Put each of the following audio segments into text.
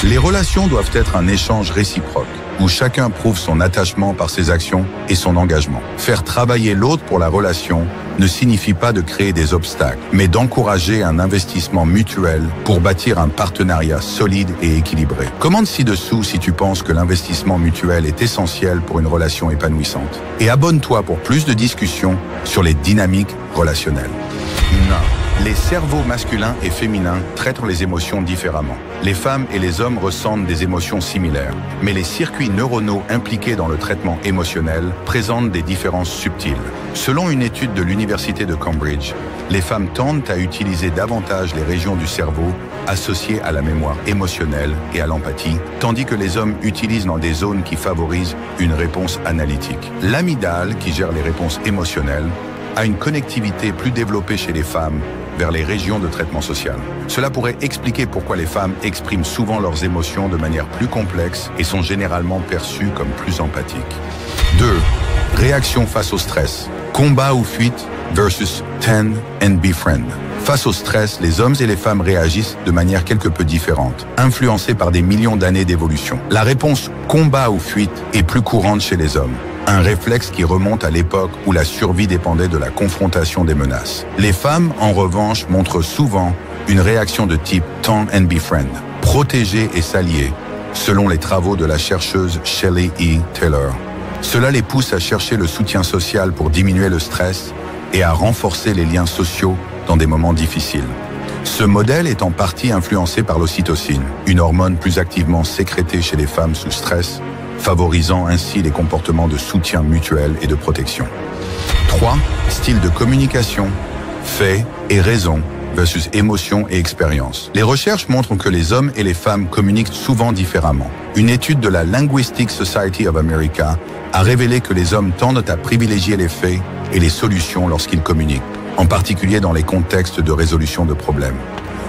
Les relations doivent être un échange réciproque, où chacun prouve son attachement par ses actions et son engagement. Faire travailler l'autre pour la relation ne signifie pas de créer des obstacles, mais d'encourager un investissement mutuel pour bâtir un partenariat solide et équilibré. Commente ci-dessous si tu penses que l'investissement mutuel est essentiel pour une relation épanouissante. Et abonne-toi pour plus de discussions sur les dynamiques relationnelles. Non. Les cerveaux masculins et féminins traitent les émotions différemment. Les femmes et les hommes ressentent des émotions similaires, mais les circuits neuronaux impliqués dans le traitement émotionnel présentent des différences subtiles. Selon une étude de l'Université de Cambridge, les femmes tendent à utiliser davantage les régions du cerveau associées à la mémoire émotionnelle et à l'empathie, tandis que les hommes utilisent dans des zones qui favorisent une réponse analytique. L'amygdale, qui gère les réponses émotionnelles, a une connectivité plus développée chez les femmes vers les régions de traitement social. Cela pourrait expliquer pourquoi les femmes expriment souvent leurs émotions de manière plus complexe et sont généralement perçues comme plus empathiques. 2. Réaction face au stress. Combat ou fuite versus tend and befriend. Face au stress, les hommes et les femmes réagissent de manière quelque peu différente, influencées par des millions d'années d'évolution. La réponse combat ou fuite est plus courante chez les hommes. Un réflexe qui remonte à l'époque où la survie dépendait de la confrontation des menaces. Les femmes, en revanche, montrent souvent une réaction de type tend and befriend, protéger et s'allier, selon les travaux de la chercheuse Shelley E. Taylor. Cela les pousse à chercher le soutien social pour diminuer le stress et à renforcer les liens sociaux dans des moments difficiles. Ce modèle est en partie influencé par l'ocytocine, une hormone plus activement sécrétée chez les femmes sous stress, favorisant ainsi les comportements de soutien mutuel et de protection. 3. Style de communication, fait et raison versus émotion et expérience. Les recherches montrent que les hommes et les femmes communiquent souvent différemment. Une étude de la Linguistic Society of America a révélé que les hommes tendent à privilégier les faits et les solutions lorsqu'ils communiquent, en particulier dans les contextes de résolution de problèmes.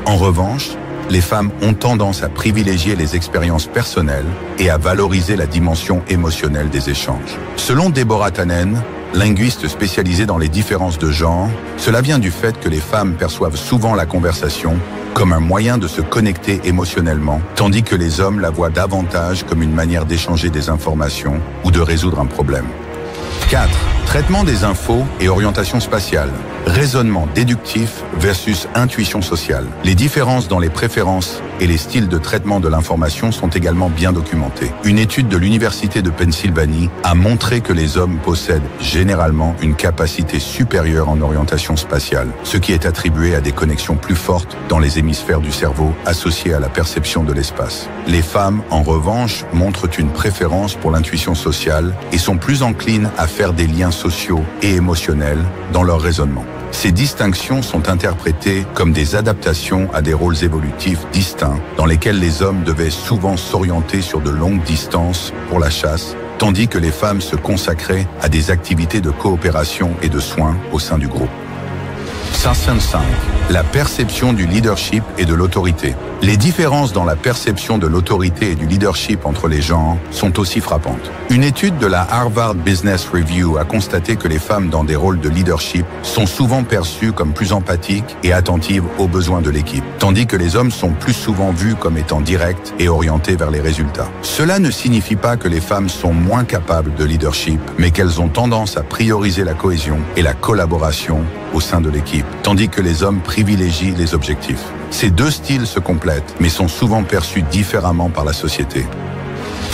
En revanche, les femmes ont tendance à privilégier les expériences personnelles et à valoriser la dimension émotionnelle des échanges. Selon Deborah Tannen, linguiste spécialisée dans les différences de genre, cela vient du fait que les femmes perçoivent souvent la conversation comme un moyen de se connecter émotionnellement, tandis que les hommes la voient davantage comme une manière d'échanger des informations ou de résoudre un problème. 4. Traitement des infos et orientation spatiale. Raisonnement déductif versus intuition sociale. Les différences dans les préférences et les styles de traitement de l'information sont également bien documentées. Une étude de l'Université de Pennsylvanie a montré que les hommes possèdent généralement une capacité supérieure en orientation spatiale, ce qui est attribué à des connexions plus fortes dans les hémisphères du cerveau associées à la perception de l'espace. Les femmes, en revanche, montrent une préférence pour l'intuition sociale et sont plus enclines à faire des liens sociaux et émotionnels dans leur raisonnement. Ces distinctions sont interprétées comme des adaptations à des rôles évolutifs distincts dans lesquels les hommes devaient souvent s'orienter sur de longues distances pour la chasse, tandis que les femmes se consacraient à des activités de coopération et de soins au sein du groupe. 5. La perception du leadership et de l'autorité. Les différences dans la perception de l'autorité et du leadership entre les genres sont aussi frappantes. Une étude de la Harvard Business Review a constaté que les femmes dans des rôles de leadership sont souvent perçues comme plus empathiques et attentives aux besoins de l'équipe, tandis que les hommes sont plus souvent vus comme étant directs et orientés vers les résultats. Cela ne signifie pas que les femmes sont moins capables de leadership, mais qu'elles ont tendance à prioriser la cohésion et la collaboration au sein de l'équipe, tandis que les hommes privilégient les objectifs. Ces deux styles se complètent, mais sont souvent perçus différemment par la société.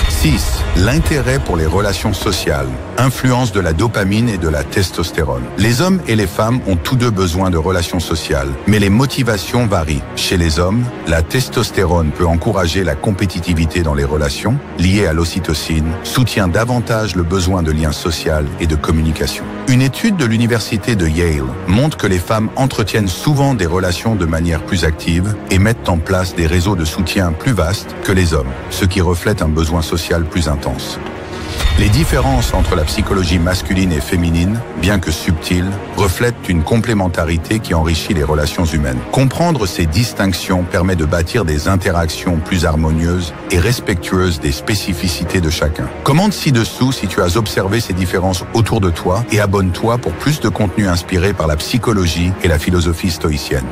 6. L'intérêt pour les relations sociales. Influence de la dopamine et de la testostérone. Les hommes et les femmes ont tous deux besoin de relations sociales, mais les motivations varient. Chez les hommes, la testostérone peut encourager la compétitivité dans les relations, liée à l'ocytocine, soutient davantage le besoin de lien social et de communication. Une étude de l'université de Yale montre que les femmes entretiennent souvent des relations de manière plus active et mettent en place des réseaux de soutien plus vastes que les hommes, ce qui reflète un besoin social plus intense. Les différences entre la psychologie masculine et féminine, bien que subtiles, reflètent une complémentarité qui enrichit les relations humaines. Comprendre ces distinctions permet de bâtir des interactions plus harmonieuses et respectueuses des spécificités de chacun. Commente ci-dessous si tu as observé ces différences autour de toi et abonne-toi pour plus de contenu inspiré par la psychologie et la philosophie stoïcienne.